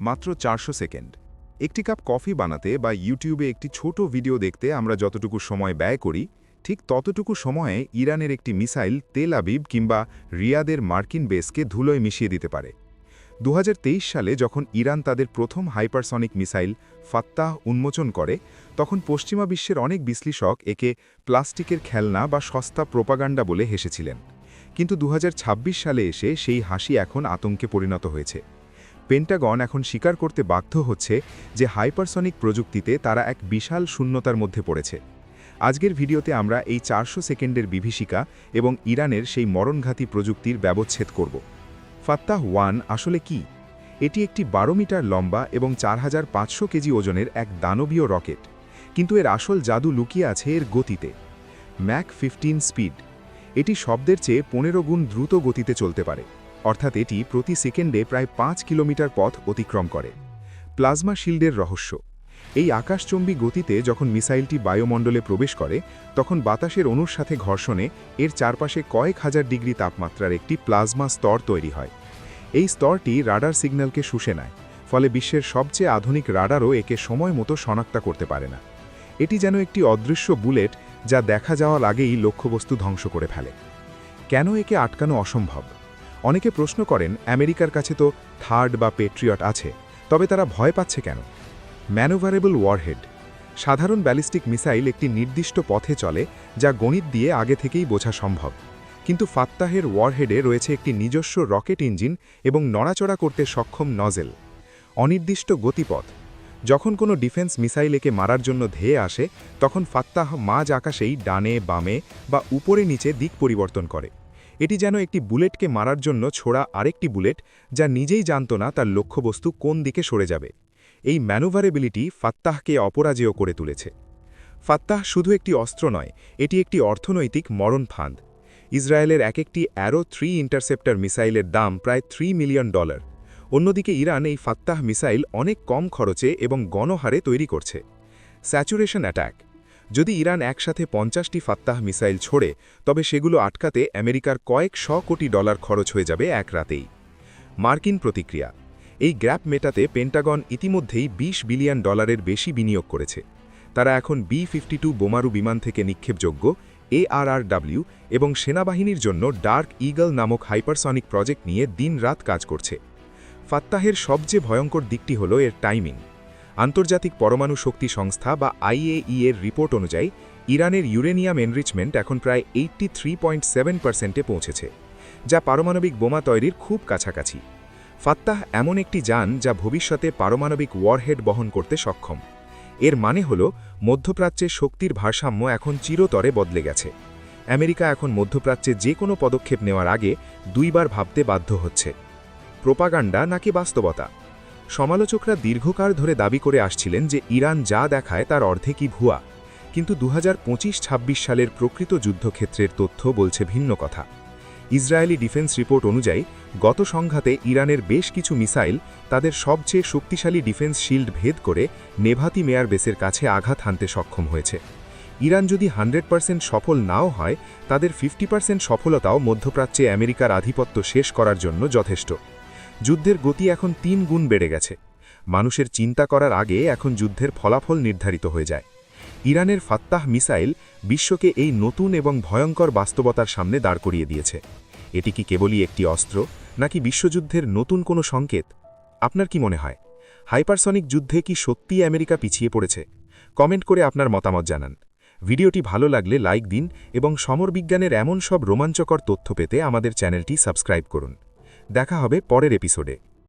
মাত্র 400 সেকেন্ড। একটি cup coffee বানাতে বা ইউটিউবে একটি ছোট ভিডিও দেখতে আমরা যতটুকু সময় ব্যয় করি, ঠিক ততটুকু সময়ে ইরানের একটি মিসাইল তেল আবিব কিংবা রিয়াদের মার্কিন বেসকে ধুলোয় মিশিয়ে দিতে পারে। 2023 সালে যখন ইরান তাদের প্রথম হাইপারসনিক মিসাইল ফাত্তাহ উন্মোচন করে, তখন পশ্চিমা বিশ্বের অনেক বিশ্লেষক একে প্লাস্টিকের খেলনা বা সস্তা প্রোপাগান্ডা বলে হেসেছিলেন। কিন্তু 2026 সালে এসে সেই হাসি এখন আতঙ্কে পরিণত হয়েছে। পেন্টাগন এখন স্বীকার করতে বাধ্য হচ্ছে যে হাইপারসনিক প্রযুক্তিতে তারা এক বিশাল শূন্যতার মধ্যে পড়েছে। আজকের ভিডিওতে আমরা এই 400 সেকেন্ডের বিভীষিকা এবং ইরানের সেই মরণঘাতী প্রযুক্তির ব্যবচ্ছেদ করব। ফাত্তাহ 1 আসলে কি? এটি একটি 12 মিটার লম্বা এবং 4500 কেজি ওজনের এক দানবীয় রকেট, কিন্তু এর আসল জাদু লুকিয়ে আছে এর গতিতে। Mac 15 speed. এটি শব্দের চেয়ে 15 গুণ দ্রুত গতিতে চলতে পারে, অর্থাৎ এটি প্রতি সেকেন্ডে প্রায় 5 কিলোমিটার পথ অতিক্রম করে। প্লাজমা শিল্ডের রহস্য। এই আকাশচুম্বী গতিতে যখন মিসাইলটি বায়ুমণ্ডলে প্রবেশ করে, তখন বাতাসের অণুর সাথে ঘর্ষণে এর চারপাশে কয়েক হাজার ডিগ্রি তাপমাত্রার একটি প্লাজমা স্তর তৈরি হয়। এই স্তরটি রাডার সিগন্যালকে শুষে নেয়, ফলে বিশ্বের সবচেয়ে আধুনিক রাডারও একে সময় মতো শনাক্ত করতে পারে না। এটি যেন একটি অদৃশ্য বুলেট, যা দেখা যাওয়ার আগেই লক্ষ্যবস্তু ধ্বংস করে ফেলে। কেন একে আটকানো অসম্ভব? অনেকে প্রশ্ন করেন, আমেরিকার কাছে তো থার্ড বা পেট্রিয়ট আছে, তবে তারা ভয় পাচ্ছে কেন? ম্যানুভারেবল ওয়ারহেড। সাধারণ ব্যালিস্টিক মিসাইল একটি নির্দিষ্ট পথে চলে, যা গণিত দিয়ে আগে থেকেই বোঝা সম্ভব। কিন্তু ফাত্তাহের ওয়ারহেডে রয়েছে একটি নিজস্ব রকেট ইঞ্জিন এবং নড়াচড়া করতে সক্ষম নজেল। অনির্দিষ্ট গতিপথ। যখন কোনো ডিফেন্স মিসাইল একে মারার জন্য ধেয়ে আসে, তখন ফাত্তাহ মাঝ আকাশেই ডানে বামে বা উপরে নিচে দিক পরিবর্তন করে। এটি যেন একটি বুলেটকে মারার জন্য ছোড়া আরেকটি বুলেট, যা নিজেই জানত না তার লক্ষ্যবস্তু কোন দিকে সরে যাবে। এই ম্যানুভারেবিলিটি ফাত্তাহকে অপরাজেয় করে তুলেছে। ফাত্তাহ শুধু একটি অস্ত্র নয়, এটি একটি অর্থনৈতিক মরণ ফাঁদ। ইসরায়েলের এক একটি অ্যারো 3 ইন্টারসেপ্টর মিসাইলের দাম প্রায় $3 মিলিয়ন। অন্যদিকে ইরান এই ফাত্তাহ মিসাইল অনেক কম খরচে এবং গণহারে তৈরি করছে। Saturation attack. যদি ইরান একসাথে 50টি ফাত্তাহ মিসাইল ছোড়ে, তবে সেগুলো আটকাতে আমেরিকার কয়েক কোটি ডলার খরচ হয়ে যাবে এক রাতেই। মার্কিন প্রতিক্রিয়া। এই গ্যাপ মেটাতে পেন্টাগন ইতিমধ্যেই $20 বিলিয়ন বেশি বিনিয়োগ করেছে। তারা এখন B-52 বোমারু বিমান থেকে নিক্ষেপযোগ্য ARRW এবং সেনাবাহিনীর জন্য ডার্ক ঈগল নামক হাইপারসনিক প্রজেক্ট নিয়ে দিন-রাত কাজ করছে। ফাত্তাহের সবচেয়ে ভয়ঙ্কর দিকটি হল এর টাইমিং। আন্তর্জাতিক পরমাণু শক্তি সংস্থা বা IAEA এর রিপোর্ট অনুযায়ী ইরানের ইউরেনিয়াম এনরিচমেন্ট এখন প্রায় 83.7%-এ পৌঁছেছে, যা পারমাণবিক বোমা তৈরির খুব কাছাকাছি। ফাত্তাহ এমন একটি যান যা ভবিষ্যতে পারমাণবিক ওয়ারহেড বহন করতে সক্ষম। এর মানে হল মধ্যপ্রাচ্যের শক্তির ভারসাম্য এখন চিরতরে বদলে গেছে। আমেরিকা এখন মধ্যপ্রাচ্যে যে কোনো পদক্ষেপ নেওয়ার আগে দুইবার ভাবতে বাধ্য হচ্ছে। প্রোপাগান্ডা নাকি বাস্তবতা? সমালোচকরা দীর্ঘকাল ধরে দাবি করে আসছিলেন যে ইরান যা দেখায় তার অর্ধেকই ভুয়া, কিন্তু 2025-26 সালের প্রকৃত যুদ্ধক্ষেত্রের তথ্য বলছে ভিন্ন কথা। ইসরায়েলি ডিফেন্স রিপোর্ট অনুযায়ী গত সংঘাতে ইরানের বেশ কিছু মিসাইল তাদের সবচেয়ে শক্তিশালী ডিফেন্স শিল্ড ভেদ করে নেভাতি মেয়ার বেসের কাছে আঘাত হানতে সক্ষম হয়েছে। ইরান যদি 100% সফল নাও হয়, তাদের 50% সফলতাও মধ্যপ্রাচ্যে আমেরিকার আধিপত্য শেষ করার জন্য যথেষ্ট। যুদ্ধের গতি এখন 3 গুণ বেড়ে গেছে। মানুষের চিন্তা করার আগে এখন যুদ্ধের ফলাফল নির্ধারিত হয়ে যায়। ইরানের ফাত্তাহ মিসাইল বিশ্বকে এই নতুন এবং ভয়ঙ্কর বাস্তবতার সামনে দাঁড় করিয়ে দিয়েছে। এটি কি কেবলই একটি অস্ত্র, নাকি বিশ্বযুদ্ধের নতুন কোনো সংকেত? আপনার কি মনে হয়, হাইপারসনিক যুদ্ধে কি সত্যিই আমেরিকা পিছিয়ে পড়েছে? কমেন্ট করে আপনার মতামত জানান। ভিডিওটি ভালো লাগলে লাইক দিন এবং সমরবিজ্ঞানের এমন সব রোমাঞ্চকর তথ্য পেতে আমাদের চ্যানেলটি সাবস্ক্রাইব করুন। দেখা হবে পরের এপিসোডে।